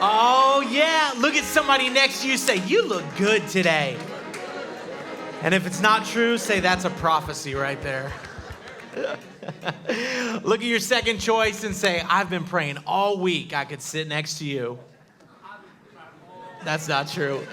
Oh, yeah. Look at somebody next to you. Say, you look good today. And if it's not true, say that's a prophecy right there. Look at your second choice and say, I've been praying all week I could sit next to you. That's not true.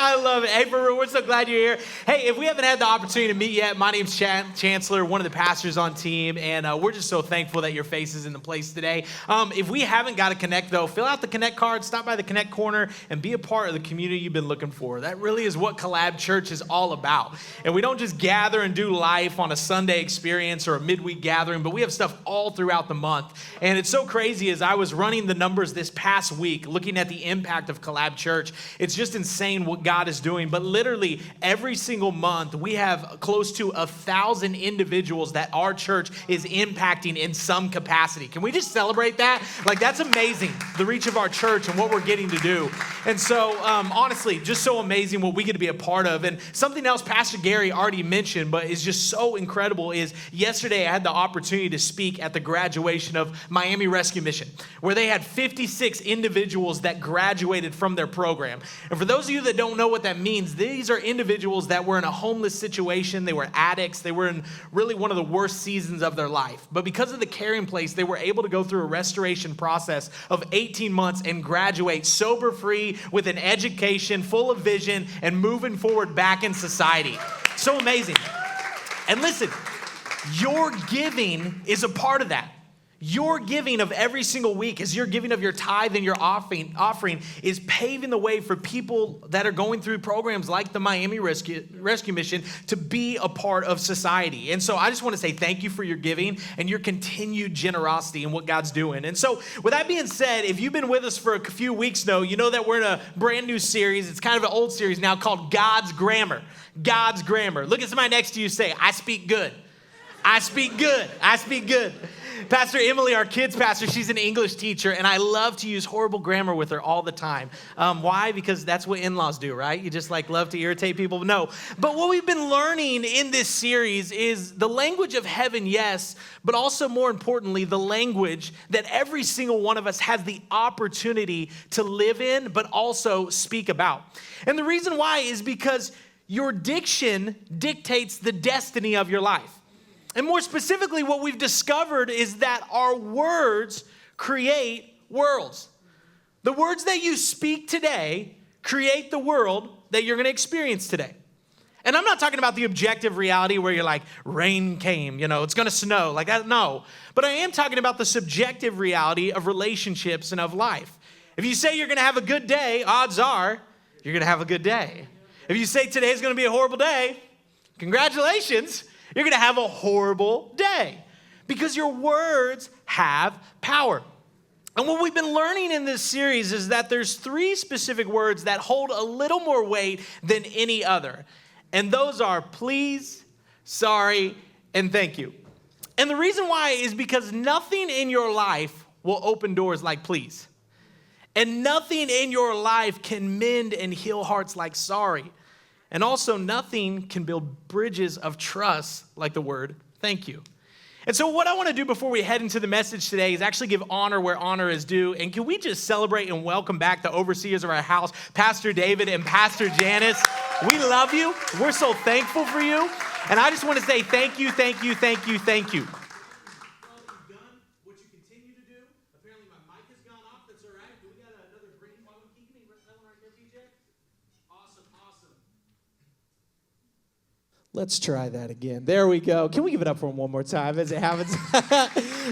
I love it. Hey, Baru, we're so glad you're here. Hey, if we haven't had the opportunity to meet yet, my name's Chancellor, one of the pastors on team, and we're just so thankful that your face is in the place today. If we haven't got to connect, though, fill out the Connect card, stop by the Connect corner, and be a part of the community you've been looking for. That really is what Collab.Church is all about. And we don't just gather and do life on a Sunday experience or a midweek gathering, but we have stuff all throughout the month. And it's so crazy as I was running the numbers this past week, looking at the impact of Collab.Church. It's just insane what God is doing. But literally every single month, we have close to 1,000 individuals that our church is impacting in some capacity. Can we just celebrate that? Like, that's amazing, the reach of our church and what we're getting to do. And so, honestly, just so amazing what we get to be a part of. And something else Pastor Gary already mentioned, but is just so incredible, is yesterday I had the opportunity to speak at the graduation of Miami Rescue Mission, where they had 56 individuals that graduated from their program. And for those of you that don't know what that means, these are individuals that were in a homeless situation. They were addicts. They were in really one of the worst seasons of their life. But because of the caring place, they were able to go through a restoration process of 18 months and graduate sober-free with an education, full of vision, and moving forward back in society. So amazing. And listen, your giving is a part of that. Your giving of every single week, as your giving of your tithe and your offering is paving the way for people that are going through programs like the Miami Rescue Mission to be a part of society. And so I just want to say thank you for your giving and your continued generosity in what God's doing. And so with that being said, if you've been with us for a few weeks now, you know that we're in a brand new series. It's kind of an old series now called God's Grammar. God's Grammar. Look at somebody next to you, say, I speak good. I speak good. I speak good. Pastor Emily, our kids pastor, she's an English teacher, and I love to use horrible grammar with her all the time. Why? Because that's what in-laws do, right? You just love to irritate people? No. But what we've been learning in this series is the language of heaven, yes, but also more importantly, the language that every single one of us has the opportunity to live in, but also speak about. And the reason why is because your diction dictates the destiny of your life. And more specifically, what we've discovered is that our words create worlds. The words that you speak today create the world that you're going to experience today. And I'm not talking about the objective reality where you're like, rain came, it's going to snow. Like that, no. But I am talking about the subjective reality of relationships and of life. If you say you're going to have a good day, odds are you're going to have a good day. If you say today's going to be a horrible day, congratulations. You're going to have a horrible day because your words have power. And what we've been learning in this series is that there's 3 specific words that hold a little more weight than any other. And those are please, sorry, and thank you. And the reason why is because nothing in your life will open doors like please. And nothing in your life can mend and heal hearts like sorry. And also, nothing can build bridges of trust like the word thank you. And so what I want to do before we head into the message today is actually give honor where honor is due. And can we just celebrate and welcome back the overseers of our house, Pastor David and Pastor Janice. We love you. We're so thankful for you. And I just want to say thank you, thank you, thank you, thank you. Let's try that again. There we go. Can we give it up for him one more time as it happens?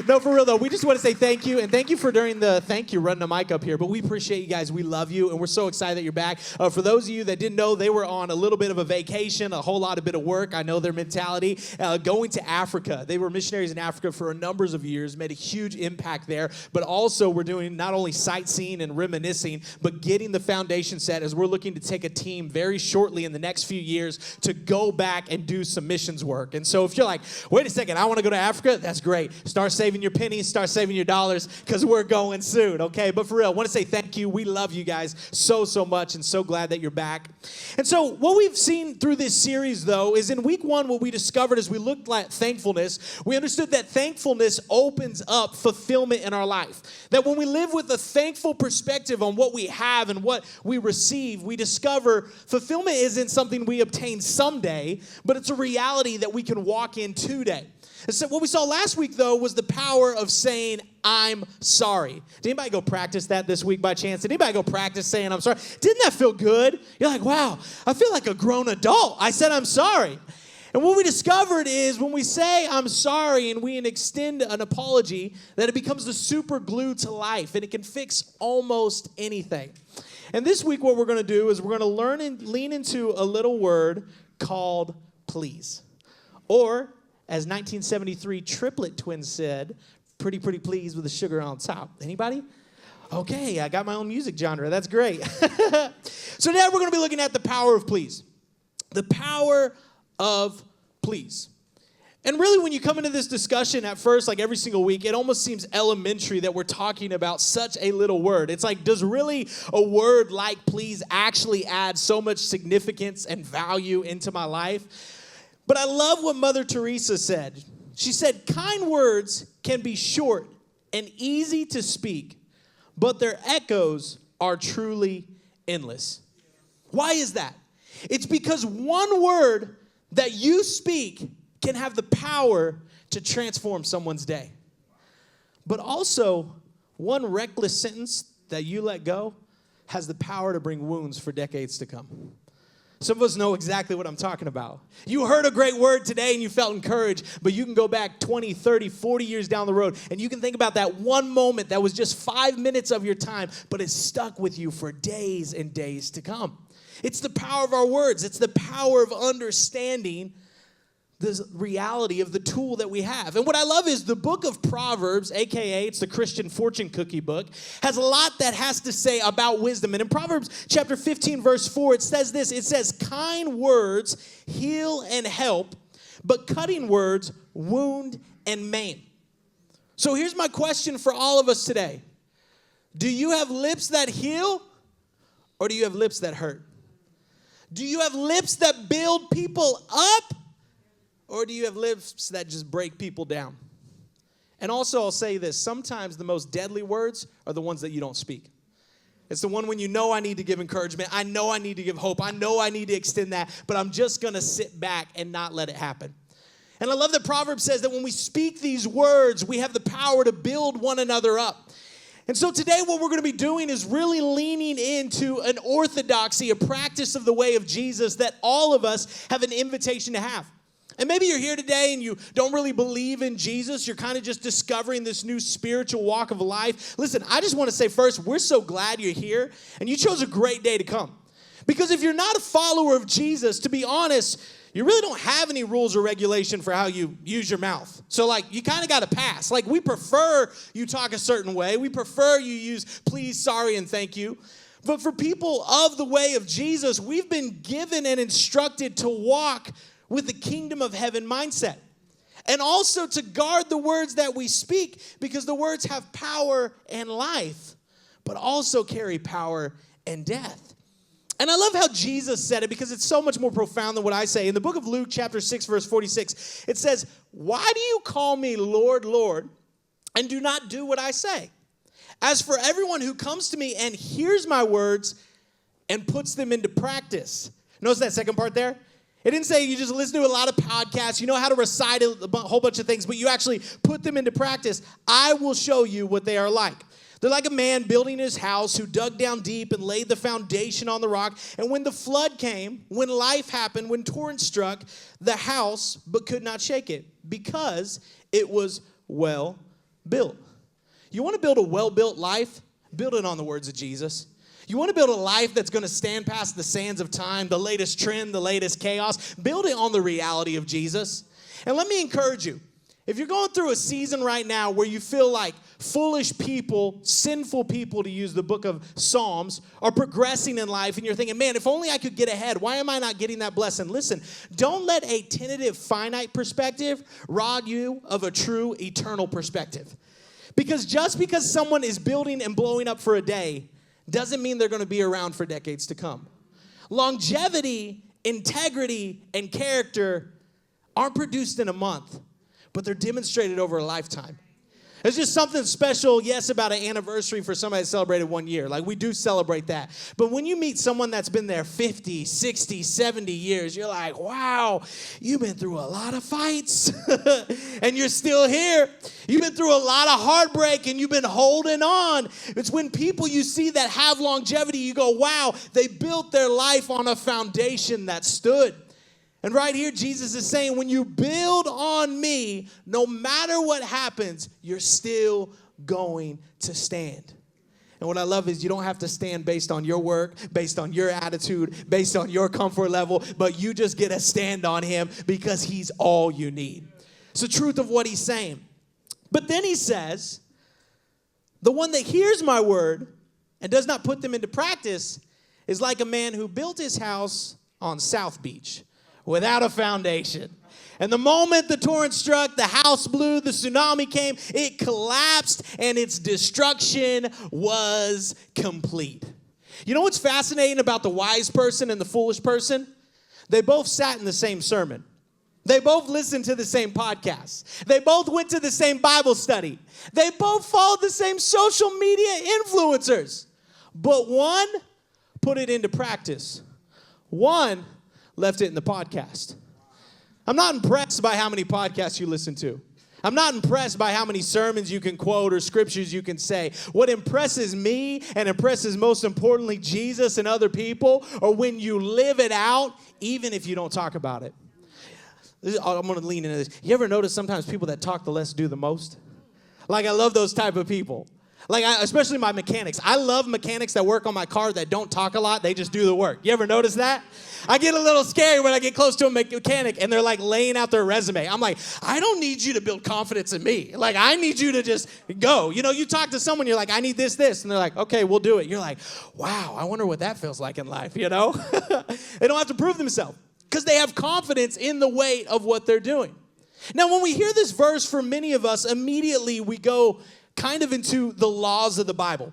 No, for real, though. We just want to say thank you. And thank you for during the thank you running the mic up here. But we appreciate you guys. We love you. And we're so excited that you're back. For those of you that didn't know, they were on a little bit of a vacation, a whole lot of bit of work. I know their mentality. Going to Africa. They were missionaries in Africa for a number of years, made a huge impact there. But also we're doing not only sightseeing and reminiscing, but getting the foundation set as we're looking to take a team very shortly in the next few years to go back back and do some missions work. And so if you're like, wait a second, I want to go to Africa, that's great. Start saving your pennies, start saving your dollars, because we're going soon, okay? But for real, I want to say thank you. We love you guys so much, and so glad that you're back. And so what we've seen through this series, though, is in week 1, what we discovered as we looked at thankfulness, we understood that thankfulness opens up fulfillment in our life. That when we live with a thankful perspective on what we have and what we receive, we discover fulfillment isn't something we obtain someday, but it's a reality that we can walk in today. And so what we saw last week, though, was the power of saying, I'm sorry. Did anybody go practice that this week by chance? Did anybody go practice saying, I'm sorry? Didn't that feel good? You're like, wow, I feel like a grown adult. I said, I'm sorry. And what we discovered is when we say, I'm sorry, and we extend an apology, that it becomes the super glue to life, and it can fix almost anything. And this week, what we're going to do is we're going to learn and lean into a little word called please. Or, as 1973 triplet twins said, pretty please with the sugar on top. Anybody? Okay, I got my own music genre. That's great. So now we're going to be looking at the power of please. The power of please. And really, when you come into this discussion at first, like every single week, it almost seems elementary that we're talking about such a little word. It's like, does really a word like please actually add so much significance and value into my life? But I love what Mother Teresa said. She said, kind words can be short and easy to speak, but their echoes are truly endless. Why is that? It's because one word that you speak can have the power to transform someone's day. But also, one reckless sentence that you let go has the power to bring wounds for decades to come. Some of us know exactly what I'm talking about. You heard a great word today and you felt encouraged, but you can go back 20, 30, 40 years down the road and you can think about that one moment that was just 5 minutes of your time, but it stuck with you for days and days to come. It's the power of our words. It's the power of understanding the reality of the tool that we have. And what I love is the book of Proverbs, a.k.a. it's the Christian fortune cookie book, has a lot that has to say about wisdom. And in Proverbs chapter 15, verse 4, it says this. It says, kind words heal and help, but cutting words wound and maim. So here's my question for all of us today. Do you have lips that heal, or do you have lips that hurt? Do you have lips that build people up, or do you have lips that just break people down? And also, I'll say this. Sometimes the most deadly words are the ones that you don't speak. It's the one when you know I need to give encouragement. I know I need to give hope. I know I need to extend that. But I'm just going to sit back and not let it happen. And I love that Proverbs says that when we speak these words, we have the power to build one another up. And so today what we're going to be doing is really leaning into an orthodoxy, a practice of the way of Jesus that all of us have an invitation to have. And maybe you're here today and you don't really believe in Jesus. You're kind of just discovering this new spiritual walk of life. Listen, I just want to say first, we're so glad you're here and you chose a great day to come. Because if you're not a follower of Jesus, to be honest, you really don't have any rules or regulation for how you use your mouth. So, you kind of got to pass. We prefer you talk a certain way. We prefer you use please, sorry, and thank you. But for people of the way of Jesus, we've been given and instructed to walk with the kingdom of heaven mindset. And also to guard the words that we speak, because the words have power and life, but also carry power and death. And I love how Jesus said it, because it's so much more profound than what I say. In the book of Luke, chapter 6, verse 46, it says, why do you call me Lord, Lord, and do not do what I say? As for everyone who comes to me and hears my words and puts them into practice. Notice that second part there? It didn't say you just listen to a lot of podcasts, you know how to recite a whole bunch of things, but you actually put them into practice. I will show you what they are like. They're like a man building his house who dug down deep and laid the foundation on the rock. And when the flood came, when life happened, when torrents struck the house, but could not shake it because it was well built. You want to build a well-built life? Build it on the words of Jesus. You want to build a life that's going to stand past the sands of time, the latest trend, the latest chaos? Build it on the reality of Jesus. And let me encourage you. If you're going through a season right now where you feel like foolish people, sinful people, to use the book of Psalms, are progressing in life, and you're thinking, man, if only I could get ahead, why am I not getting that blessing? Listen, don't let a tentative, finite perspective rob you of a true, eternal perspective. Because just because someone is building and blowing up for a day doesn't mean they're going to be around for decades to come. Longevity, integrity, and character aren't produced in a month, but they're demonstrated over a lifetime. There's just something special, yes, about an anniversary for somebody that celebrated 1 year. Like, we do celebrate that. But when you meet someone that's been there 50, 60, 70 years, you're like, wow, you've been through a lot of fights, and you're still here. You've been through a lot of heartbreak, and you've been holding on. It's when people you see that have longevity, you go, wow, they built their life on a foundation that stood. And right here, Jesus is saying, when you build on me, no matter what happens, you're still going to stand. And what I love is you don't have to stand based on your work, based on your attitude, based on your comfort level, but you just get a stand on him because he's all you need. It's the truth of what he's saying. But then he says, the one that hears my word and does not put them into practice is like a man who built his house on South Beach without a foundation. And the moment the torrent struck, the house blew, the tsunami came, it collapsed, and its destruction was complete. You know what's fascinating about the wise person and the foolish person? They both sat in the same sermon. They both listened to the same podcast. They both went to the same Bible study. They both followed the same social media influencers. But one put it into practice. One left it in the podcast. I'm not impressed by how many podcasts you listen to. I'm not impressed by how many sermons you can quote or scriptures you can say. What impresses me and impresses most importantly Jesus and other people are when you live it out, even if you don't talk about it. I'm going to lean into this. You ever notice sometimes people that talk the less do the most? Like, I love those type of people. Like, especially my mechanics. I love mechanics that work on my car that don't talk a lot. They just do the work. You ever notice that? I get a little scary when I get close to a mechanic and they're like laying out their resume. I'm like, I don't need you to build confidence in me. Like, I need you to just go. You know, you talk to someone, you're like, I need this. And they're like, okay, we'll do it. You're like, wow, I wonder what that feels like in life, you know? They don't have to prove themselves because they have confidence in the weight of what they're doing. Now, when we hear this verse, for many of us, immediately we go kind of into the laws of the Bible.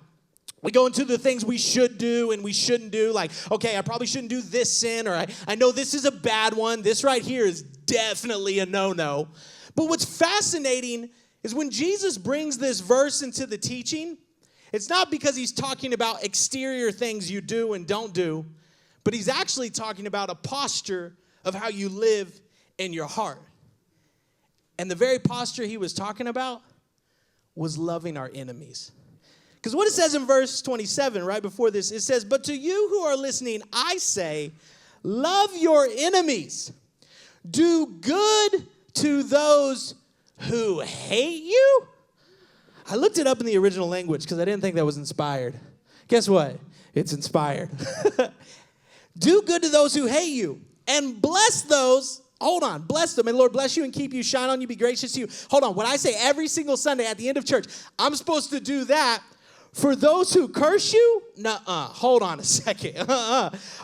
We go into the things we should do and we shouldn't do. Like, okay, I probably shouldn't do this sin, or I know this is a bad one. This right here is definitely a no-no. But what's fascinating is when Jesus brings this verse into the teaching, it's not because he's talking about exterior things you do and don't do, but he's actually talking about a posture of how you live in your heart. And the very posture he was talking about was loving our enemies. Because what it says in verse 27, right before this, it says, but to you who are listening, I say, love your enemies. Do good to those who hate you. I looked it up in the original language because I didn't think that was inspired. Guess what? It's inspired. Do good to those who hate you and bless those. Hold on, bless them, and Lord bless you and keep you, shine on you, be gracious to you. Hold on, when I say every single Sunday at the end of church, I'm supposed to do that for those who curse you? Nuh-uh, hold on a second.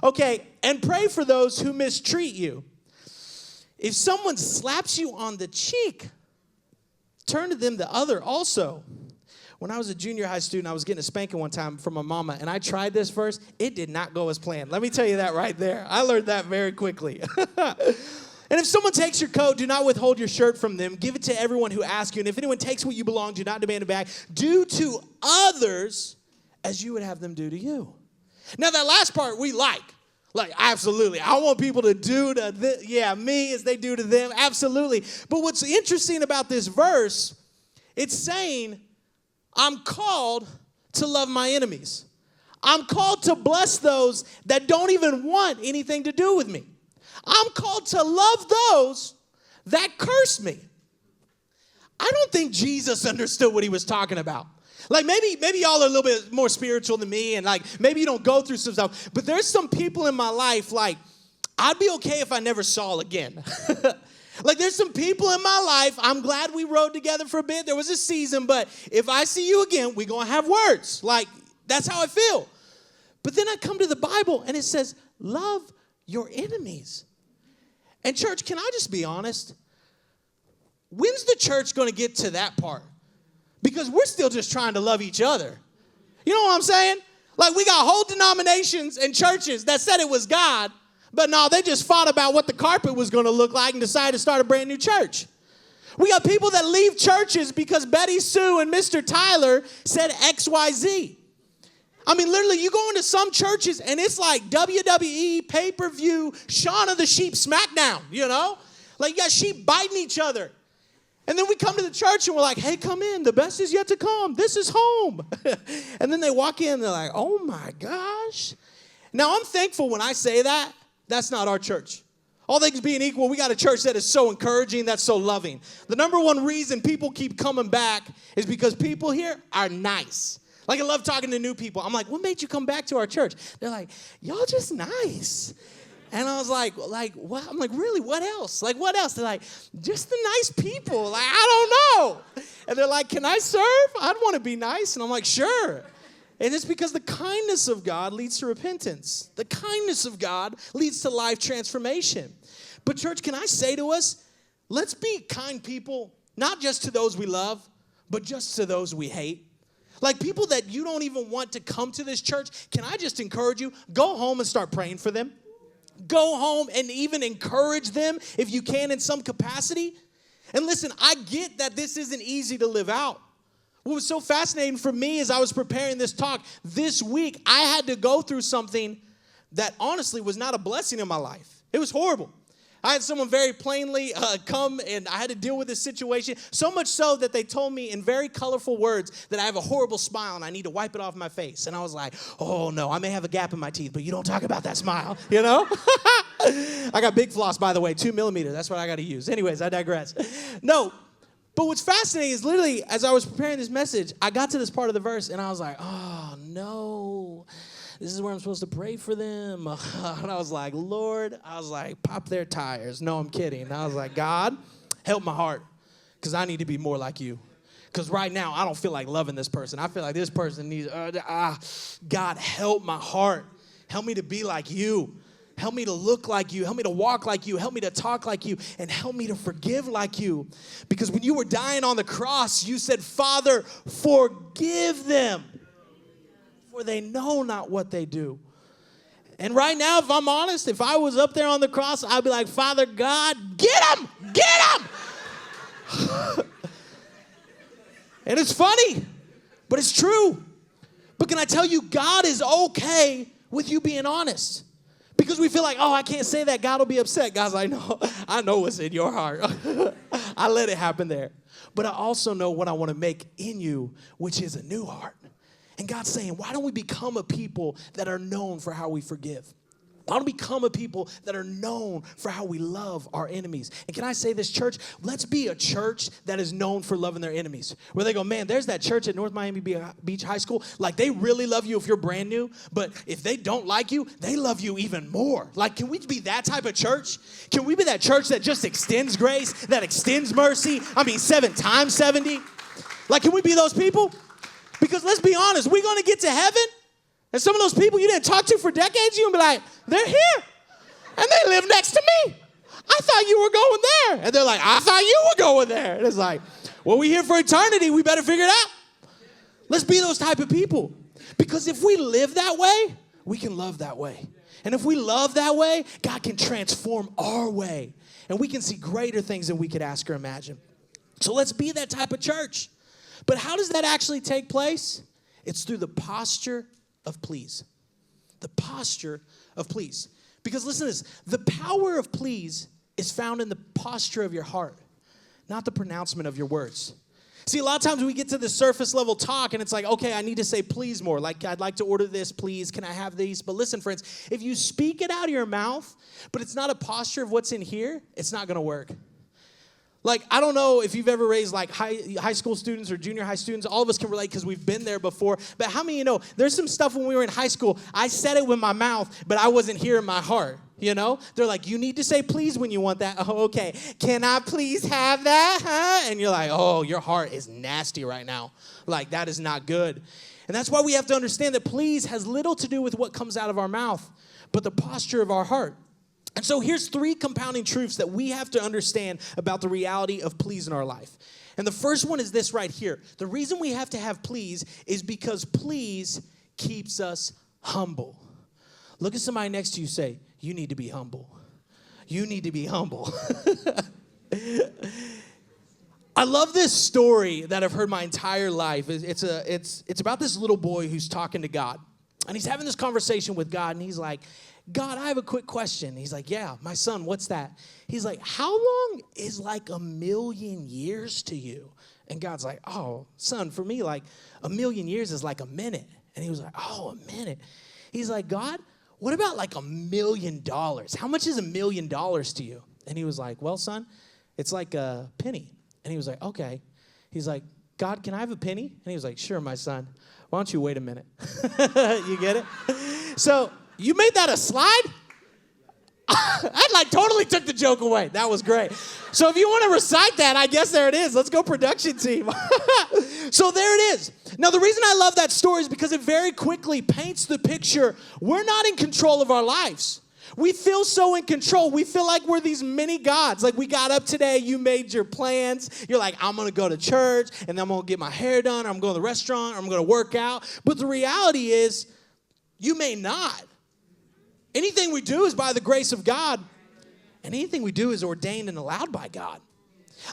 Okay, and pray for those who mistreat you. If someone slaps you on the cheek, turn to them the other also. When I was a junior high student, I was getting a spanking one time from my mama, and I tried this verse. It did not go as planned. Let me tell you that right there. I learned that very quickly. And if someone takes your coat, do not withhold your shirt from them. Give it to everyone who asks you. And if anyone takes what you belong, do not demand it back. Do to others as you would have them do to you. Now, that last part we like. Like, absolutely. I want people to do to me as they do to them. Absolutely. But what's interesting about this verse, it's saying, I'm called to love my enemies. I'm called to bless those that don't even want anything to do with me. I'm called to love those that curse me. I don't think Jesus understood what he was talking about. Like, maybe y'all are a little bit more spiritual than me, and like maybe you don't go through some stuff, but there's some people in my life, like, I'd be okay if I never saw again. Like, there's some people in my life, I'm glad we rode together for a bit. There was a season, but if I see you again, we're going to have words. Like, that's how I feel. But then I come to the Bible, and it says, love your enemies. And church, can I just be honest? When's the church going to get to that part? Because we're still just trying to love each other. You know what I'm saying? Like, we got whole denominations and churches that said it was God, but no, they just fought about what the carpet was going to look like and decided to start a brand new church. We got people that leave churches because Betty Sue and Mr. Tyler said XYZ. I mean, literally, you go into some churches, and it's like WWE, pay-per-view, Shaun of the Sheep smackdown, you know? Like, you got sheep biting each other. And then we come to the church, and we're like, hey, come in. The best is yet to come. This is home. And then they walk in, and they're like, oh, my gosh. Now, I'm thankful when I say that. That's not our church. All things being equal, we got a church that is so encouraging, that's so loving. The number one reason people keep coming back is because people here are nice. Like, I love talking to new people. I'm like, what made you come back to our church? They're like, y'all just nice. And I was like, what? I'm like, really, what else? Like, what else? They're like, just the nice people. Like, I don't know. And they're like, can I serve? I'd want to be nice. And I'm like, sure. And it's because the kindness of God leads to repentance. The kindness of God leads to life transformation. But church, can I say to us, let's be kind people, not just to those we love, but just to those we hate. Like, people that you don't even want to come to this church, can I just encourage you, go home and start praying for them. Go home and even encourage them if you can in some capacity. And listen, I get that this isn't easy to live out. What was so fascinating for me as I was preparing this talk this week, I had to go through something that honestly was not a blessing in my life. It was horrible. I had someone very plainly come, and I had to deal with this situation, so much so that they told me in very colorful words that I have a horrible smile and I need to wipe it off my face. And I was like, oh, no, I may have a gap in my teeth, but you don't talk about that smile, you know? I got big floss, by the way, 2 millimeter. That's what I got to use. Anyways, I digress. No, but what's fascinating is literally as I was preparing this message, I got to this part of the verse, and I was like, oh, no. This is where I'm supposed to pray for them. And I was like, Lord, pop their tires. No, I'm kidding. I was like, God, help my heart, because I need to be more like you. Because right now, I don't feel like loving this person. I feel like this person needs, God, help my heart. Help me to be like you. Help me to look like you. Help me to walk like you. Help me to talk like you. And help me to forgive like you. Because when you were dying on the cross, you said, Father, forgive them, for they know not what they do. And right now, if I'm honest, if I was up there on the cross, I'd be like, Father God, get him! Get him! And it's funny, but it's true. But can I tell you, God is okay with you being honest. Because we feel like, oh, I can't say that. God will be upset. God's like, no, I know what's in your heart. I let it happen there. But I also know what I want to make in you, which is a new heart. And God's saying, why don't we become a people that are known for how we forgive? Why don't we become a people that are known for how we love our enemies? And can I say this, church? Let's be a church that is known for loving their enemies. Where they go, man, there's that church at North Miami Beach High School. Like, they really love you if you're brand new. But if they don't like you, they love you even more. Like, can we be that type of church? Can we be that church that just extends grace, that extends mercy? 7 times 70. Like, can we be those people? Because let's be honest, we're going to get to heaven, and some of those people you didn't talk to for decades, you're going to be like, they're here, and they live next to me. I thought you were going there. And they're like, I thought you were going there. And it's like, well, we're here for eternity. We better figure it out. Let's be those type of people. Because if we live that way, we can love that way. And if we love that way, God can transform our way. And we can see greater things than we could ask or imagine. So let's be that type of church. But how does that actually take place? It's through the posture of please. The posture of please. Because listen to this. The power of please is found in the posture of your heart, not the pronouncement of your words. See, a lot of times we get to the surface level talk and it's like, okay, I need to say please more. Like, I'd like to order this, please. Can I have these? But listen, friends, if you speak it out of your mouth, but it's not a posture of what's in here, it's not going to work. Like, I don't know if you've ever raised like high school students or junior high students. All of us can relate because we've been there before. But how many of you know there's some stuff when we were in high school, I said it with my mouth, but I wasn't here in my heart. You know, they're like, you need to say please when you want that. Oh, okay. Can I please have that? Huh? And you're like, oh, your heart is nasty right now. Like, that is not good. And that's why we have to understand that please has little to do with what comes out of our mouth, but the posture of our heart. And so here's 3 compounding truths that we have to understand about the reality of please in our life. And the first one is this right here. The reason we have to have please is because please keeps us humble. Look at somebody next to you, say, you need to be humble. You need to be humble. I love this story that I've heard my entire life. It's about this little boy who's talking to God. And he's having this conversation with God, and he's like, God, I have a quick question. He's like, yeah, my son, what's that? He's like, how long is like 1,000,000 years to you? And God's like, oh, son, for me, like 1,000,000 years is like a minute. And he was like, oh, a minute. He's like, God, what about like $1,000,000? How much is $1,000,000 to you? And he was like, well, son, it's like a penny. And he was like, okay. He's like, God, can I have a penny? And he was like, sure, my son. Why don't you wait a minute? You get it? So you made that a slide? I like totally took the joke away. That was great. So if you want to recite that, I guess there it is. Let's go, production team. So there it is. Now, the reason I love that story is because it very quickly paints the picture. We're not in control of our lives. We feel so in control. We feel like we're these mini gods. Like, we got up today, you made your plans. You're like, I'm going to go to church, and I'm going to get my hair done, or I'm going to the restaurant, or I'm going to work out. But the reality is, you may not. Anything we do is by the grace of God, and anything we do is ordained and allowed by God.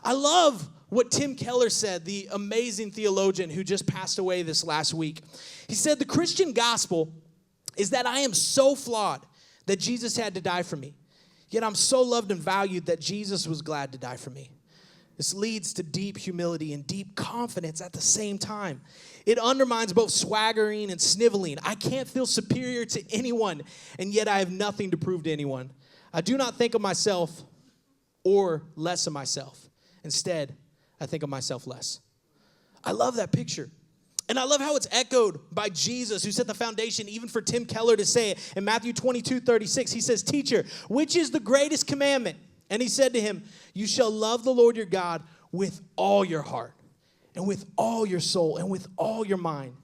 I love what Tim Keller said, the amazing theologian who just passed away this last week. He said, the Christian gospel is that I am so flawed that Jesus had to die for me. Yet I'm so loved and valued that Jesus was glad to die for me. This leads to deep humility and deep confidence at the same time. It undermines both swaggering and sniveling. I can't feel superior to anyone, and yet I have nothing to prove to anyone. I do not think of myself or less of myself. Instead, I think of myself less. I love that picture. And I love how it's echoed by Jesus, who set the foundation even for Tim Keller to say it. In Matthew 22:36, he says, teacher, which is the greatest commandment? And he said to him, you shall love the Lord your God with all your heart and with all your soul and with all your mind.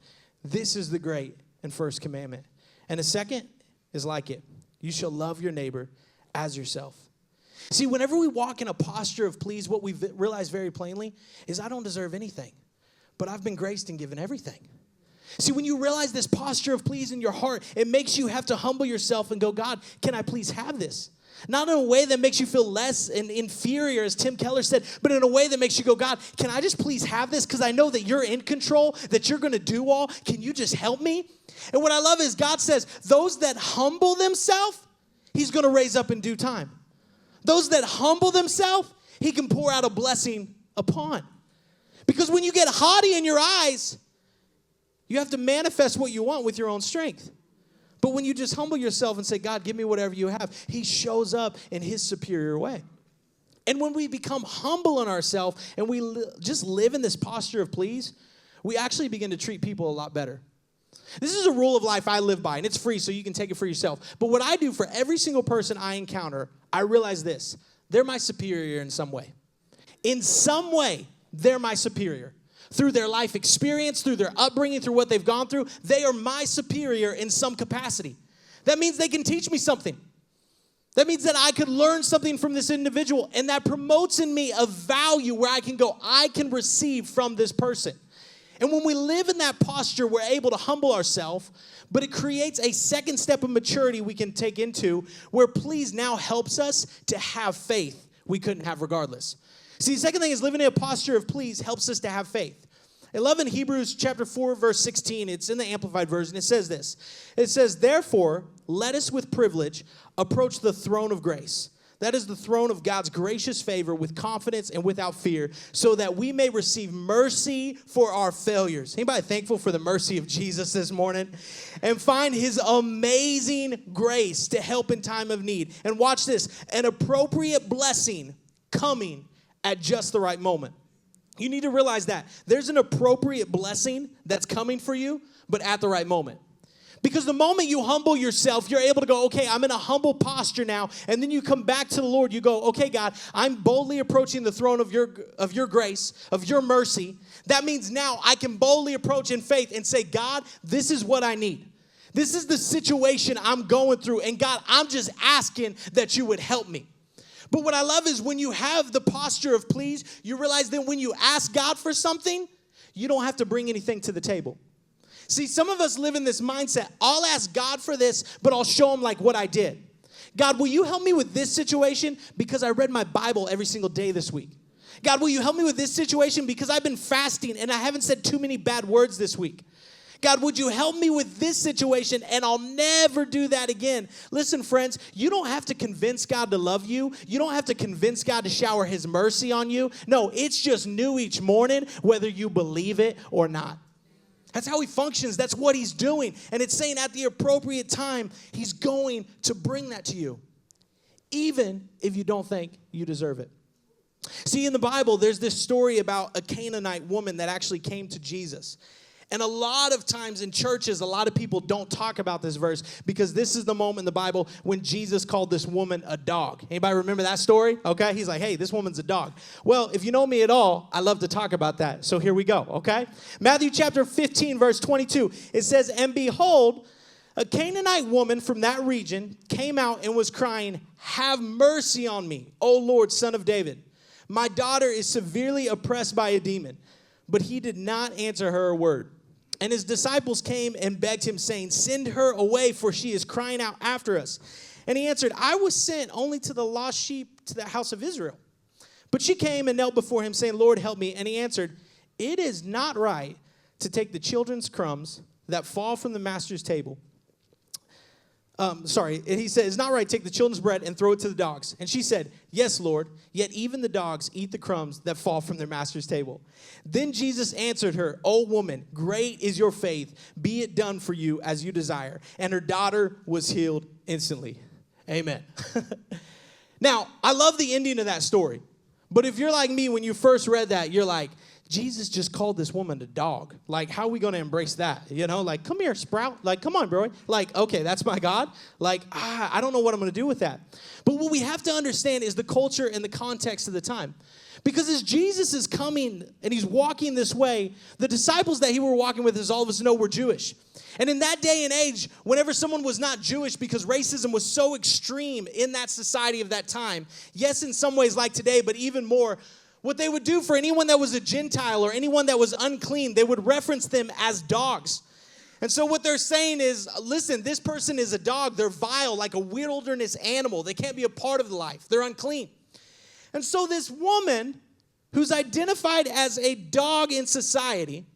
This is the great and first commandment. And the second is like it. You shall love your neighbor as yourself. See, whenever we walk in a posture of please, what we realize very plainly is I don't deserve anything, but I've been graced and given everything. See, when you realize this posture of please in your heart, it makes you have to humble yourself and go, God, can I please have this? Not in a way that makes you feel less and inferior, as Tim Keller said, but in a way that makes you go, God, can I just please have this? Because I know that you're in control, that you're going to do all. Can you just help me? And what I love is God says, those that humble themselves, he's going to raise up in due time. Those that humble themselves, he can pour out a blessing upon. Because when you get haughty in your eyes, you have to manifest what you want with your own strength. But when you just humble yourself and say, God, give me whatever you have, he shows up in his superior way. And when we become humble in ourselves and we just live in this posture of please, we actually begin to treat people a lot better. This is a rule of life I live by, and it's free, so you can take it for yourself. But what I do for every single person I encounter, I realize this. They're my superior in some way. In some way, they're my superior. Through their life experience, through their upbringing, through what they've gone through, they are my superior in some capacity. That means they can teach me something. That means that I could learn something from this individual, and that promotes in me a value where I can go, I can receive from this person. And when we live in that posture, we're able to humble ourselves, but it creates a second step of maturity we can take into where please now helps us to have faith we couldn't have regardless. See, the second thing is living in a posture of please helps us to have faith. I love in Hebrews chapter 4, verse 16. It's in the Amplified Version. It says this. It says, therefore, let us with privilege approach the throne of grace. That is the throne of God's gracious favor with confidence and without fear, so that we may receive mercy for our failures. Anybody thankful for the mercy of Jesus this morning? And find his amazing grace to help in time of need. And watch this, an appropriate blessing coming at just the right moment. You need to realize that. There's an appropriate blessing that's coming for you, but at the right moment. Because the moment you humble yourself, you're able to go, okay, I'm in a humble posture now. And then you come back to the Lord. You go, okay, God, I'm boldly approaching the throne of your grace, of your mercy. That means now I can boldly approach in faith and say, God, this is what I need. This is the situation I'm going through. And God, I'm just asking that you would help me. But what I love is when you have the posture of please, you realize that when you ask God for something, you don't have to bring anything to the table. See, some of us live in this mindset. I'll ask God for this, but I'll show him like what I did. God, will you help me with this situation because I read my Bible every single day this week? God, will you help me with this situation because I've been fasting and I haven't said too many bad words this week? God, would you help me with this situation and I'll never do that again? Listen, friends, you don't have to convince God to love you. You don't have to convince God to shower his mercy on you. No, it's just new each morning, whether you believe it or not. That's how he functions. That's what he's doing. And it's saying at the appropriate time, he's going to bring that to you, even if you don't think you deserve it. See, in the Bible, there's this story about a Canaanite woman that actually came to Jesus. And a lot of times in churches, a lot of people don't talk about this verse because this is the moment in the Bible when Jesus called this woman a dog. Anybody remember that story? Okay, he's like, hey, this woman's a dog. Well, if you know me at all, I love to talk about that. So here we go, okay? Matthew chapter 15, verse 22, it says, and behold, a Canaanite woman from that region came out and was crying, have mercy on me, O Lord, Son of David. My daughter is severely oppressed by a demon. But he did not answer her a word. And his disciples came and begged him, saying, send her away, for she is crying out after us. And he answered, I was sent only to the lost sheep to the house of Israel. But she came and knelt before him, saying, Lord, help me. And he answered, it is not right to take the children's crumbs that fall from the master's table. And he said, it's not right to take the children's bread and throw it to the dogs. And she said, yes, Lord, yet even the dogs eat the crumbs that fall from their master's table. Then Jesus answered her, O woman, great is your faith. Be it done for you as you desire. And her daughter was healed instantly. Amen. Now, I love the ending of that story. But if you're like me, when you first read that, you're like, Jesus just called this woman a dog. Like, how are we going to embrace that? You know, like, come here, Sprout. Like, come on, bro. Like, okay, that's my God. Like, I don't know what I'm going to do with that. But what we have to understand is the culture and the context of the time. Because as Jesus is coming and he's walking this way, the disciples that he were walking with, as all of us know, were Jewish. And in that day and age, whenever someone was not Jewish, because racism was so extreme in that society of that time, yes, in some ways like today, but even more, what they would do for anyone that was a Gentile or anyone that was unclean, they would reference them as dogs. And so what they're saying is, listen, this person is a dog. They're vile, like a wilderness animal. They can't be a part of the life. They're unclean. And so this woman who's identified as a dog in society,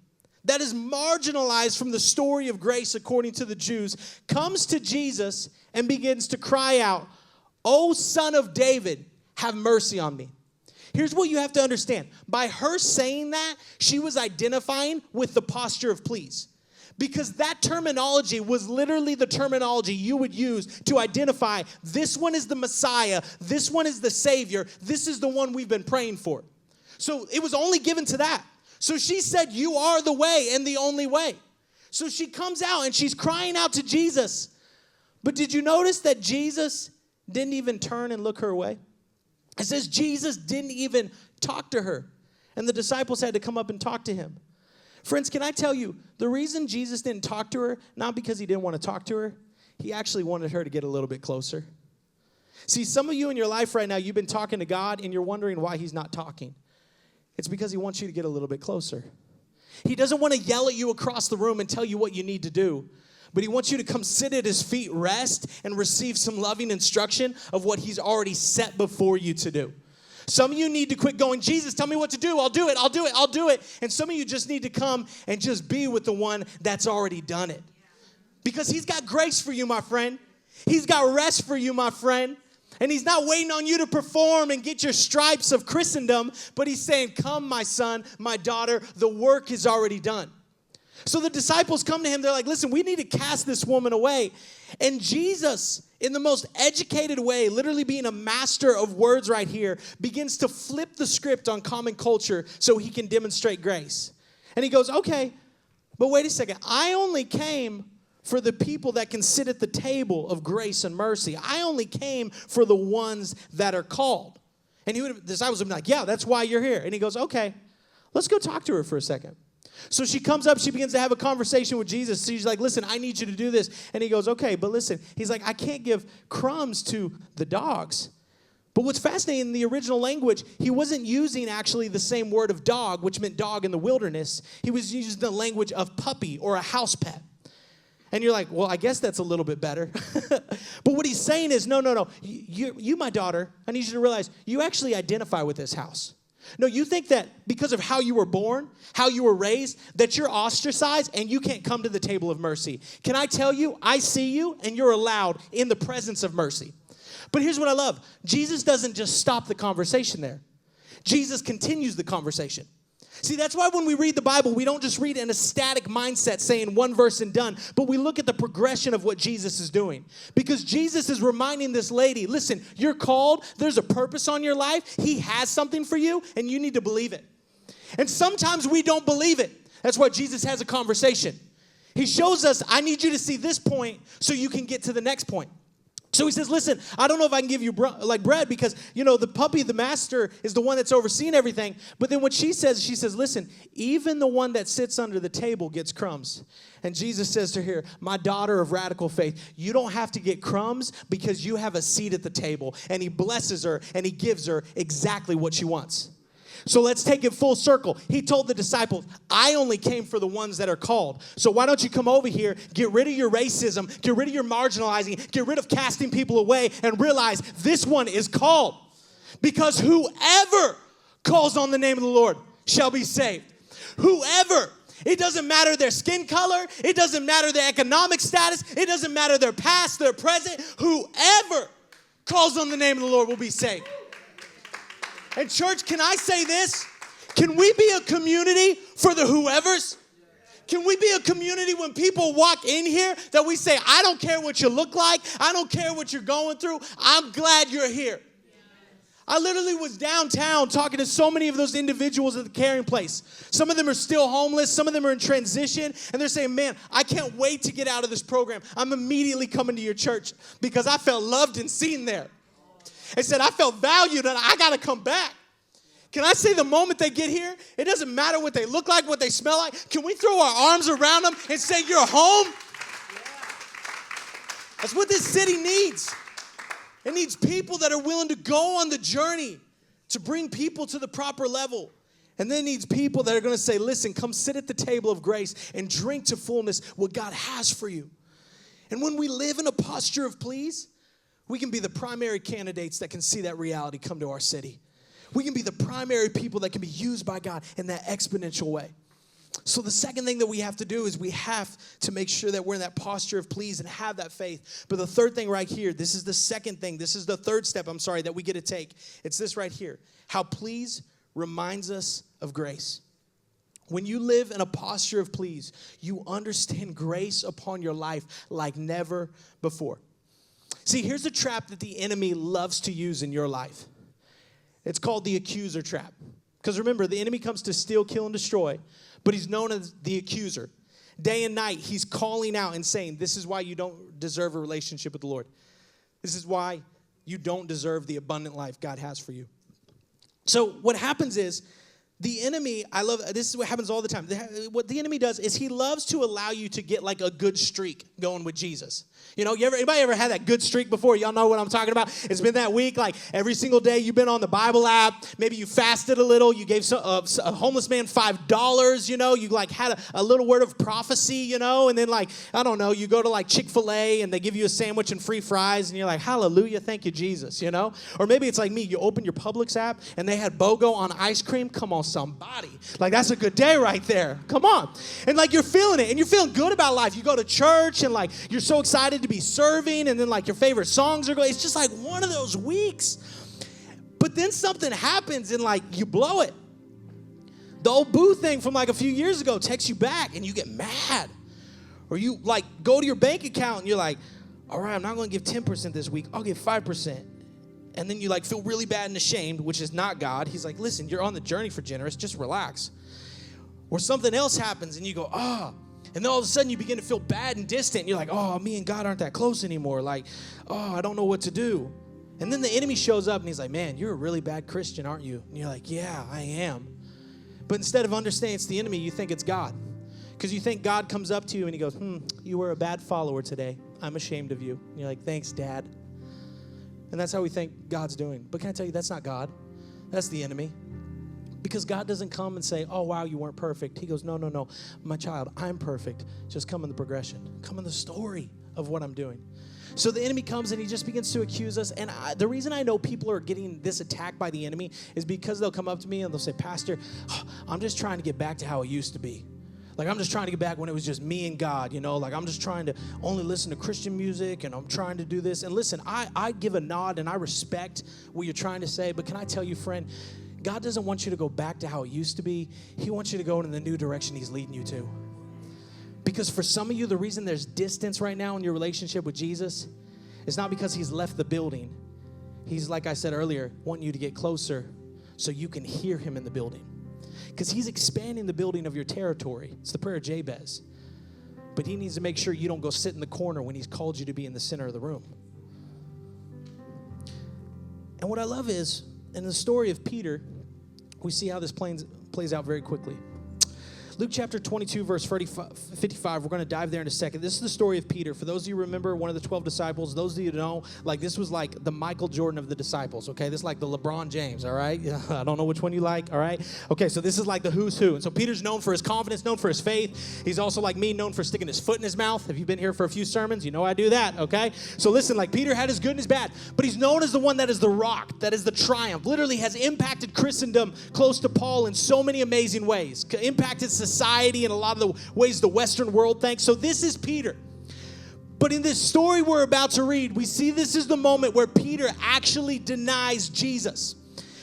that is marginalized from the story of grace according to the Jews, comes to Jesus and begins to cry out, O Son of David, have mercy on me. Here's what you have to understand. By her saying that, she was identifying with the posture of please. Because that terminology was literally the terminology you would use to identify this one is the Messiah, this one is the Savior, this is the one we've been praying for. So it was only given to that. So she said, you are the way and the only way. So she comes out and she's crying out to Jesus. But did you notice that Jesus didn't even turn and look her way? It says Jesus didn't even talk to her. And the disciples had to come up and talk to him. Friends, can I tell you, the reason Jesus didn't talk to her, not because he didn't want to talk to her, he actually wanted her to get a little bit closer. See, some of you in your life right now, you've been talking to God and you're wondering why he's not talking. It's because he wants you to get a little bit closer. He doesn't want to yell at you across the room and tell you what you need to do. But he wants you to come sit at his feet, rest, and receive some loving instruction of what he's already set before you to do. Some of you need to quit going, Jesus, tell me what to do. I'll do it. I'll do it. I'll do it. And some of you just need to come and just be with the one that's already done it. Because he's got grace for you, my friend. He's got rest for you, my friend. And he's not waiting on you to perform and get your stripes of Christendom, but he's saying, come, my son, my daughter, the work is already done. So the disciples come to him. They're like, listen, we need to cast this woman away. And Jesus, in the most educated way, literally being a master of words right here, begins to flip the script on common culture so he can demonstrate grace. And he goes, okay, but wait a second. I only came for the people that can sit at the table of grace and mercy. I only came for the ones that are called. And the disciples would be like, yeah, that's why you're here. And he goes, okay, let's go talk to her for a second. So she comes up, she begins to have a conversation with Jesus. She's like, listen, I need you to do this. And he goes, okay, but listen, he's like, I can't give crumbs to the dogs. But what's fascinating, in the original language, he wasn't using actually the same word of dog, which meant dog in the wilderness. He was using the language of puppy or a house pet. And you're like, well, I guess that's a little bit better. But what he's saying is, no. You, my daughter, I need you to realize you actually identify with this house. No, you think that because of how you were born, how you were raised, that you're ostracized and you can't come to the table of mercy. Can I tell you, I see you and you're allowed in the presence of mercy. But here's what I love. Jesus doesn't just stop the conversation there. Jesus continues the conversation. See, that's why when we read the Bible, we don't just read in a static mindset saying one verse and done, but we look at the progression of what Jesus is doing. Because Jesus is reminding this lady, listen, you're called, there's a purpose on your life, he has something for you, and you need to believe it. And sometimes we don't believe it. That's why Jesus has a conversation. He shows us, I need you to see this point so you can get to the next point. So he says, listen, I don't know if I can give you bread because, the puppy, the master, is the one that's overseeing everything. But then what she says, listen, even the one that sits under the table gets crumbs. And Jesus says to her, my daughter of radical faith, you don't have to get crumbs because you have a seat at the table. And he blesses her and he gives her exactly what she wants. So let's take it full circle. He told the disciples, I only came for the ones that are called. So why don't you come over here, get rid of your racism, get rid of your marginalizing, get rid of casting people away, and realize this one is called. Because whoever calls on the name of the Lord shall be saved. Whoever. It doesn't matter their skin color. It doesn't matter their economic status. It doesn't matter their past, their present. Whoever calls on the name of the Lord will be saved. And church, can I say this? Can we be a community for the whoever's? Can we be a community when people walk in here that we say, I don't care what you look like. I don't care what you're going through. I'm glad you're here. I literally was downtown talking to so many of those individuals at the Caring Place. Some of them are still homeless. Some of them are in transition. And they're saying, man, I can't wait to get out of this program. I'm immediately coming to your church because I felt loved and seen there. They said, I felt valued and I got to come back. Can I say the moment they get here, it doesn't matter what they look like, what they smell like. Can we throw our arms around them and say, you're home? That's what this city needs. It needs people that are willing to go on the journey to bring people to the proper level. And then it needs people that are going to say, listen, come sit at the table of grace and drink to fullness what God has for you. And when we live in a posture of please, we can be the primary candidates that can see that reality come to our city. We can be the primary people that can be used by God in that exponential way. So the second thing that we have to do is we have to make sure that we're in that posture of please and have that faith. But the third thing right here, this is the second thing. This is the third step, that we get to take. It's this right here. How please reminds us of grace. When you live in a posture of please, you understand grace upon your life like never before. See, here's a trap that the enemy loves to use in your life. It's called the accuser trap. Because remember, the enemy comes to steal, kill, and destroy, but he's known as the accuser. Day and night, he's calling out and saying, this is why you don't deserve a relationship with the Lord. This is why you don't deserve the abundant life God has for you. So what happens is, the enemy, this is what happens all the time. What the enemy does is he loves to allow you to get like a good streak going with Jesus. Anybody ever had that good streak before? Y'all know what I'm talking about? It's been that week, like every single day you've been on the Bible app. Maybe you fasted a little. You gave a homeless man $5, you like had a little word of prophecy, and then I don't know, you go to like Chick-fil-A and they give you a sandwich and free fries and you're like, hallelujah, thank you, Jesus, Or maybe it's like me, you open your Publix app and they had BOGO on ice cream. Come on, somebody. That's a good day right there. Come on. And you're feeling it and you're feeling good about life. You go to church and you're so excited to be serving and then your favorite songs are going. It's just one of those weeks. But then something happens and you blow it. The old boo thing from a few years ago takes you back and you get mad. Or you go to your bank account and you're like, all right, I'm not going to give 10% this week. I'll give 5%. And then you feel really bad and ashamed, which is not God. He's like, listen, you're on the journey for generous. Just relax. Or something else happens and you go, And then all of a sudden you begin to feel bad and distant. You're like, oh, me and God aren't that close anymore. Like, oh, I don't know what to do. And then the enemy shows up and he's like, man, you're a really bad Christian, aren't you? And you're like, yeah, I am. But instead of understanding it's the enemy, you think it's God. Because you think God comes up to you and he goes, you were a bad follower today. I'm ashamed of you. And you're like, thanks, Dad. And that's how we think God's doing. But can I tell you, that's not God. That's the enemy. Because God doesn't come and say, oh, wow, you weren't perfect. He goes, no, my child, I'm perfect. Just come in the progression. Come in the story of what I'm doing. So the enemy comes and he just begins to accuse us. And the reason I know people are getting this attack by the enemy is because they'll come up to me and they'll say, Pastor, I'm just trying to get back to how it used to be. Like, I'm just trying to get back when it was just me and God, you know, like I'm just trying to only listen to Christian music and I'm trying to do this. And listen, I give a nod and I respect what you're trying to say. But can I tell you, friend, God doesn't want you to go back to how it used to be. He wants you to go in the new direction he's leading you to. Because for some of you, the reason there's distance right now in your relationship with Jesus is not because he's left the building. He's, like I said earlier, wanting you to get closer so you can hear him in the building. Because he's expanding the building of your territory. It's the prayer of Jabez. But he needs to make sure you don't go sit in the corner when he's called you to be in the center of the room. And what I love is, in the story of Peter, we see how this plays out very quickly. Luke chapter 22, verse 55, we're going to dive there in a second. This is the story of Peter. For those of you who remember, one of the 12 disciples, those of you who know, like this was like the Michael Jordan of the disciples, okay? This is like the LeBron James, all right? I don't know which one you like, all right? Okay, so this is like the who's who. And so Peter's known for his confidence, known for his faith. He's also like me, known for sticking his foot in his mouth. If you've been here for a few sermons, you know I do that, okay? So listen, like Peter had his good and his bad, but he's known as the one that is the rock, that is the triumph, literally has impacted Christendom close to Paul in so many amazing ways, impacted society in a lot of the ways the Western world thinks. So this is Peter. But in this story we're about to read, we see this is the moment where Peter actually denies Jesus.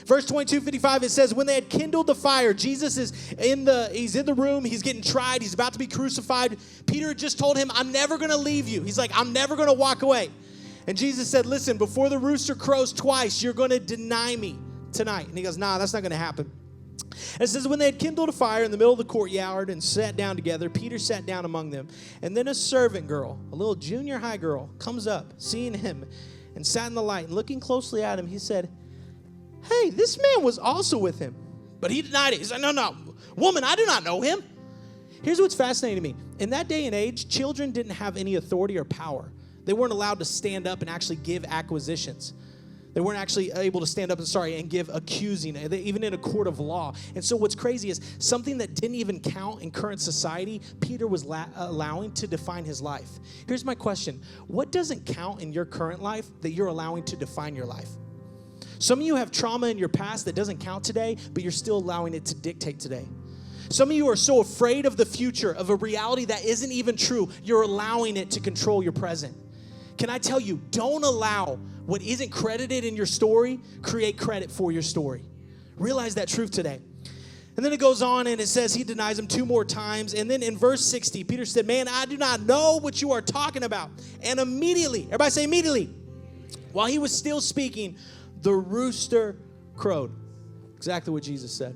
Verse 22:55, it says, when they had kindled the fire, Jesus is he's in the room, he's getting tried, he's about to be crucified. Peter had just told him, I'm never going to leave you. He's like, I'm never going to walk away. And Jesus said, listen, before the rooster crows twice, you're going to deny me tonight. And he goes, nah, that's not going to happen. And it says, when they had kindled a fire in the middle of the courtyard and sat down together, Peter sat down among them. And then a servant girl, a little junior high girl, comes up, seeing him, and sat in the light. And looking closely at him, he said, hey, this man was also with him. But he denied it. He said, no, woman, I do not know him. Here's what's fascinating to me. In that day and age, children didn't have any authority or power. They weren't allowed to stand up and actually give acquisitions. They weren't actually able to stand up and give accusing, even in a court of law. And so what's crazy is something that didn't even count in current society, Peter was allowing to define his life. Here's my question. What doesn't count in your current life that you're allowing to define your life? Some of you have trauma in your past that doesn't count today, but you're still allowing it to dictate today. Some of you are so afraid of the future, of a reality that isn't even true, you're allowing it to control your present. Can I tell you, don't allow what isn't credited in your story create credit for your story. Realize that truth today. And then it goes on and it says he denies him 2 more times. And then in verse 60, Peter said, man, I do not know what you are talking about. And immediately, everybody say immediately, while he was still speaking, the rooster crowed. Exactly what Jesus said.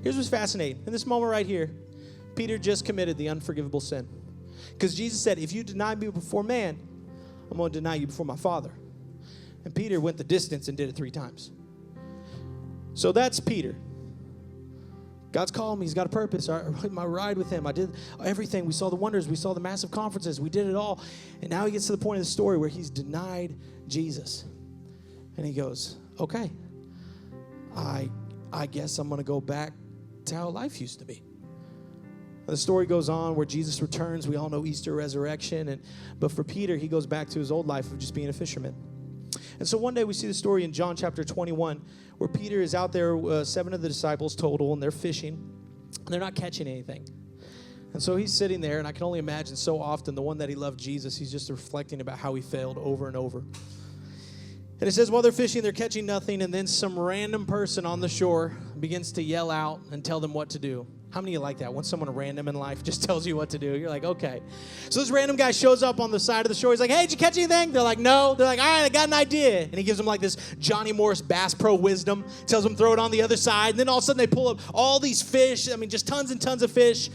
Here's what's fascinating. In this moment right here, Peter just committed the unforgivable sin. Because Jesus said, if you deny me before man, I'm going to deny you before my Father. And Peter went the distance and did it 3 times. So that's Peter. God's calling me. He's got a purpose. I ride with him. I did everything. We saw the wonders. We saw the massive conferences. We did it all. And now he gets to the point of the story where he's denied Jesus. And he goes, okay, I guess I'm going to go back to how life used to be. The story goes on where Jesus returns. We all know Easter resurrection. But for Peter, he goes back to his old life of just being a fisherman. And so one day we see the story in John chapter 21 where Peter is out there, 7 of the disciples total, and they're fishing. And they're not catching anything. And so he's sitting there, and I can only imagine so often the one that he loved, Jesus, he's just reflecting about how he failed over and over. And it says while they're fishing, they're catching nothing, and then some random person on the shore begins to yell out and tell them what to do. How many of you like that? When someone random in life just tells you what to do, you're like, okay. So this random guy shows up on the side of the shore. He's like, hey, did you catch anything? They're like, no. They're like, all right, I got an idea. And he gives them like this Johnny Morris Bass Pro wisdom, tells them throw it on the other side. And then all of a sudden they pull up all these fish. I mean, just tons and tons of fish.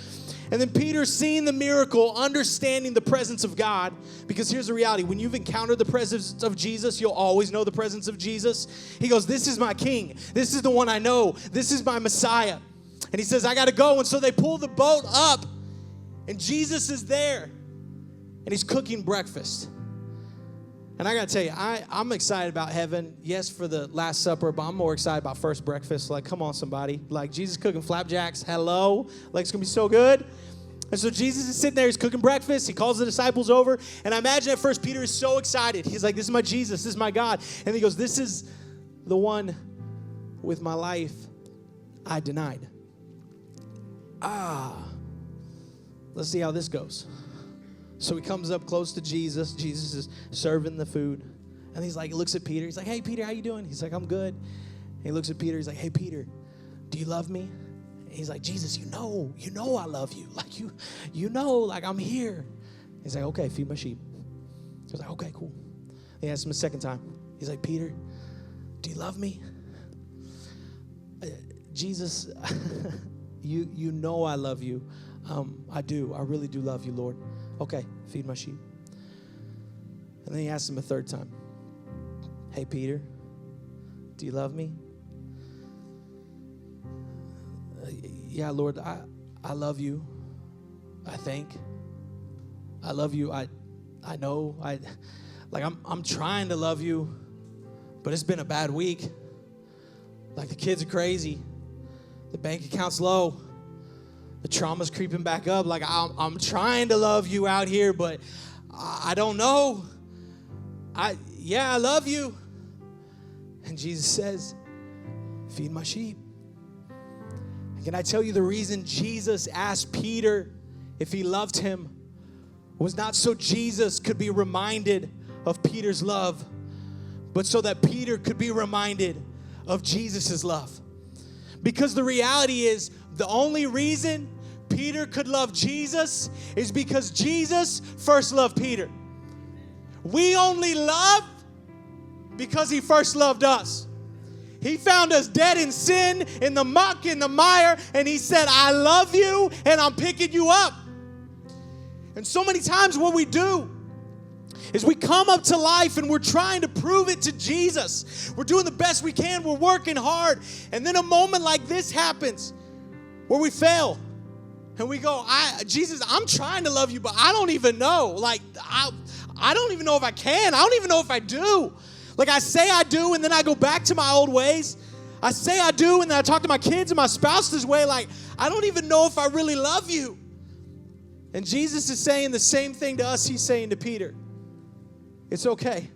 And then Peter, seeing the miracle, understanding the presence of God, because here's the reality. When you've encountered the presence of Jesus, you'll always know the presence of Jesus. He goes, this is my king. This is the one I know. This is my Messiah. And he says, I got to go. And so they pull the boat up, and Jesus is there, and he's cooking breakfast. And I got to tell you, I'm excited about heaven. Yes, for the Last Supper, but I'm more excited about first breakfast. Like, come on, somebody. Like, Jesus cooking flapjacks. Hello. Like, it's going to be so good. And so Jesus is sitting there. He's cooking breakfast. He calls the disciples over. And I imagine at first Peter is so excited. He's like, this is my Jesus. This is my God. And he goes, this is the one with my life I denied. Let's see how this goes. So he comes up close to Jesus. Jesus is serving the food. And he's like, he looks at Peter. He's like, hey, Peter, how you doing? He's like, I'm good. And he looks at Peter. He's like, hey, Peter, do you love me? And he's like, Jesus, you know I love you. Like, you know, like, I'm here. He's like, okay, feed my sheep. He's like, okay, cool. He asks him a second time. He's like, Peter, do you love me? Jesus, you know I love you. I do. I really do love you, Lord. Okay, feed my sheep. And then he asks him a third time. Hey, Peter, do you love me? Yeah, Lord, I love you. I think. I love you. I know. I'm trying to love you, but it's been a bad week. Like, the kids are crazy. The bank account's low. The trauma's creeping back up. Like, I'm trying to love you out here, but I don't know. I love you. And Jesus says, feed my sheep. And can I tell you the reason Jesus asked Peter if he loved him was not so Jesus could be reminded of Peter's love, but so that Peter could be reminded of Jesus' love. Because the reality is, the only reason Peter could love Jesus is because Jesus first loved Peter. We only love because he first loved us. He found us dead in sin, in the muck, in the mire, and he said, I love you, and I'm picking you up. And so many times what we do is we come up to life and we're trying to prove it to Jesus. We're doing the best we can. We're working hard. And then a moment like this happens where we fail. And we go, Jesus, I'm trying to love you, but I don't even know. Like, I don't even know if I can. I don't even know if I do. Like, I say I do, and then I go back to my old ways. I say I do, and then I talk to my kids and my spouse this way. Like, I don't even know if I really love you. And Jesus is saying the same thing to us he's saying to Peter. It's okay.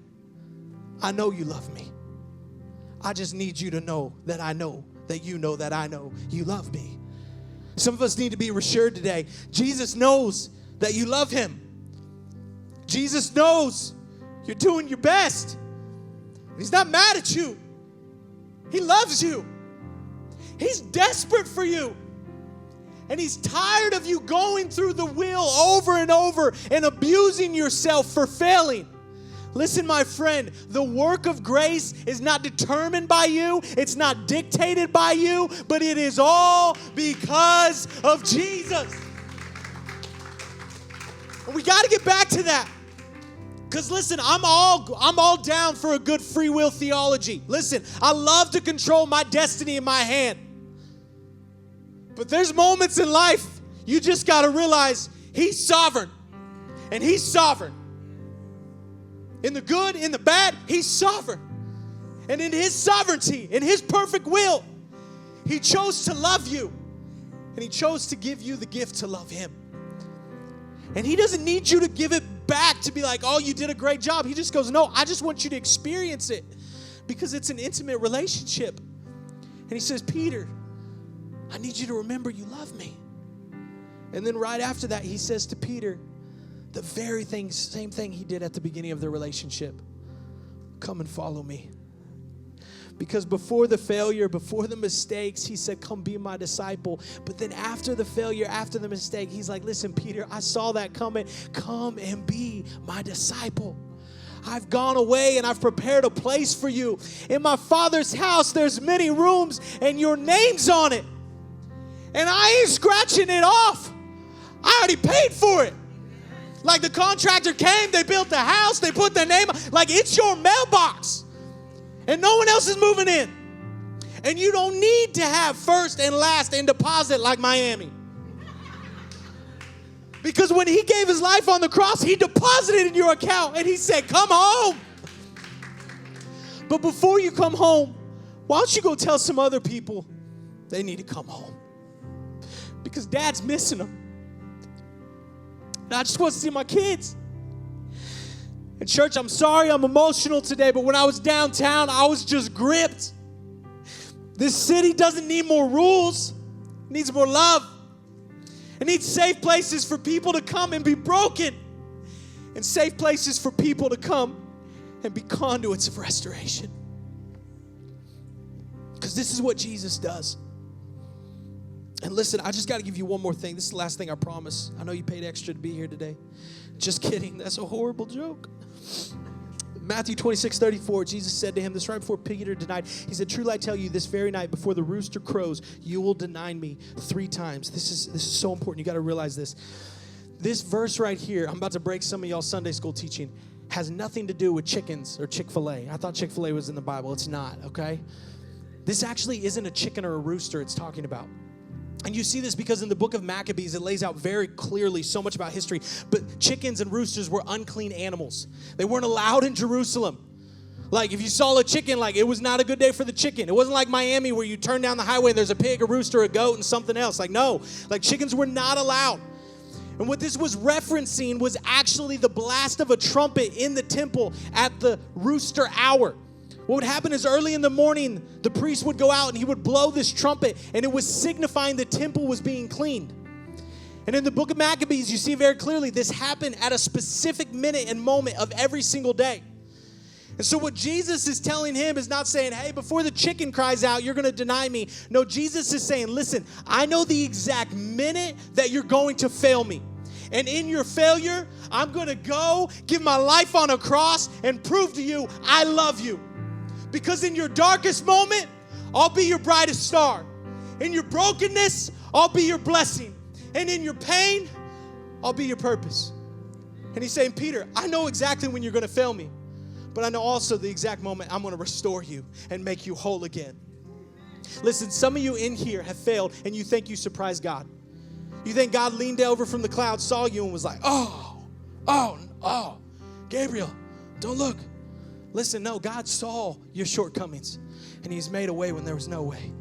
I know you love me. I just need you to know that I know that you know that I know you love me. Some of us need to be reassured today. Jesus knows that you love him. Jesus knows you're doing your best. He's not mad at you. He loves you. He's desperate for you. And he's tired of you going through the wheel over and over and abusing yourself for failing. Listen, my friend, the work of grace is not determined by you. It's not dictated by you, but it is all because of Jesus. And we got to get back to that. Because listen, I'm all down for a good free will theology. Listen, I love to control my destiny in my hand. But there's moments in life you just got to realize he's sovereign. And he's sovereign. In the good, in the bad, he's sovereign. And in his sovereignty, in his perfect will, he chose to love you. And he chose to give you the gift to love him. And he doesn't need you to give it back to be like, oh, you did a great job. He just goes, no, I just want you to experience it because it's an intimate relationship. And he says, Peter, I need you to remember you love me. And then right after that, he says to Peter, the very thing, same thing he did at the beginning of their relationship. Come and follow me. Because before the failure, before the mistakes, he said, come be my disciple. But then after the failure, after the mistake, he's like, listen, Peter, I saw that coming. Come and be my disciple. I've gone away and I've prepared a place for you. In my Father's house, there's many rooms and your name's on it. And I ain't scratching it off. I already paid for it. Like the contractor came, they built the house, they put their name, like it's your mailbox. And no one else is moving in. And you don't need to have first and last and deposit like Miami. Because when he gave his life on the cross, he deposited in your account and he said, come home. But before you come home, why don't you go tell some other people they need to come home? Because dad's missing them. And I just want to see my kids. And church, I'm sorry I'm emotional today, but when I was downtown, I was just gripped. This city doesn't need more rules. It needs more love. It needs safe places for people to come and be broken. And safe places for people to come and be conduits of restoration. Because this is what Jesus does. And listen, I just got to give you one more thing. This is the last thing I promise. I know you paid extra to be here today. Just kidding. That's a horrible joke. Matthew 26:34, Jesus said to him, this right before Peter denied. He said, truly I tell you, this very night before the rooster crows, you will deny me 3 times. This is so important. You got to realize this. This verse right here, I'm about to break some of y'all Sunday school teaching, has nothing to do with chickens or Chick-fil-A. I thought Chick-fil-A was in the Bible. It's not, okay? This actually isn't a chicken or a rooster it's talking about. And you see this because in the book of Maccabees, it lays out very clearly so much about history. But chickens and roosters were unclean animals. They weren't allowed in Jerusalem. Like if you saw a chicken, like it was not a good day for the chicken. It wasn't like Miami where you turn down the highway and there's a pig, a rooster, a goat, and something else. Like no, like chickens were not allowed. And what this was referencing was actually the blast of a trumpet in the temple at the rooster hour. What would happen is early in the morning, the priest would go out and he would blow this trumpet, and it was signifying the temple was being cleaned. And in the book of Maccabees, you see very clearly this happened at a specific minute and moment of every single day. And so what Jesus is telling him is not saying, hey, before the chicken cries out, you're going to deny me. No, Jesus is saying, listen, I know the exact minute that you're going to fail me. And in your failure, I'm going to go give my life on a cross and prove to you I love you. Because in your darkest moment, I'll be your brightest star. In your brokenness, I'll be your blessing. And in your pain, I'll be your purpose. And he's saying, Peter, I know exactly when you're going to fail me, but I know also the exact moment I'm going to restore you and make you whole again. Listen, some of you in here have failed, and you think you surprised God. You think God leaned over from the cloud, saw you, and was like, oh, Gabriel, don't look. Listen, no, God saw your shortcomings, and he's made a way when there was no way.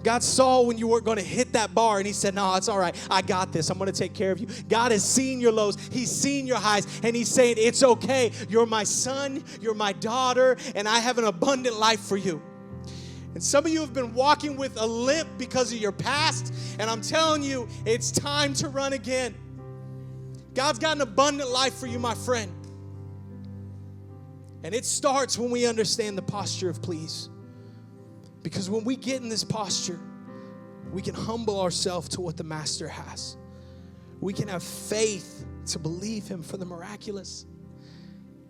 God saw when you weren't going to hit that bar, and he said, no, it's all right. I got this. I'm going to take care of you. God has seen your lows. He's seen your highs, and he's saying, it's okay. You're my son. You're my daughter, and I have an abundant life for you. And some of you have been walking with a limp because of your past, and I'm telling you, it's time to run again. God's got an abundant life for you, my friend. And it starts when we understand the posture of please. Because when we get in this posture, we can humble ourselves to what the Master has. We can have faith to believe him for the miraculous.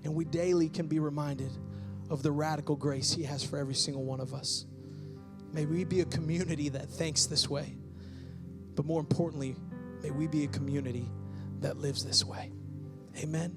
And we daily can be reminded of the radical grace he has for every single one of us. May we be a community that thinks this way. But more importantly, may we be a community that lives this way. Amen.